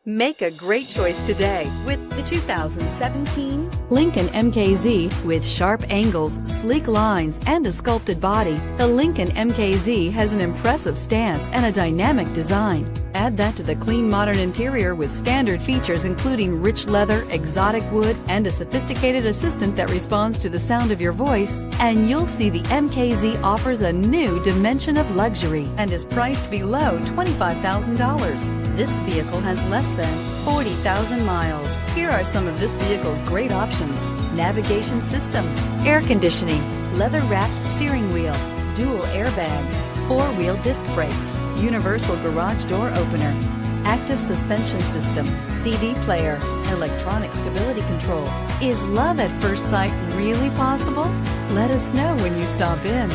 Make a great choice today with the 2017 Lincoln MKZ. With sharp angles, sleek lines, and a sculpted body, the Lincoln MKZ has an impressive stance and a dynamic design. Add that to the clean modern interior with standard features including rich leather, exotic wood, and a sophisticated assistant that responds to the sound of your voice, and you'll see the MKZ offers a new dimension of luxury and is priced below $25,000. This vehicle has less than 40,000 miles. Here are some of this vehicle's great options: navigation system, air conditioning, leather-wrapped steering wheel, dual airbags, four-wheel disc brakes, universal garage door opener, active suspension system, CD player, electronic stability control. Is love at first sight really possible? Let us know when you stop in.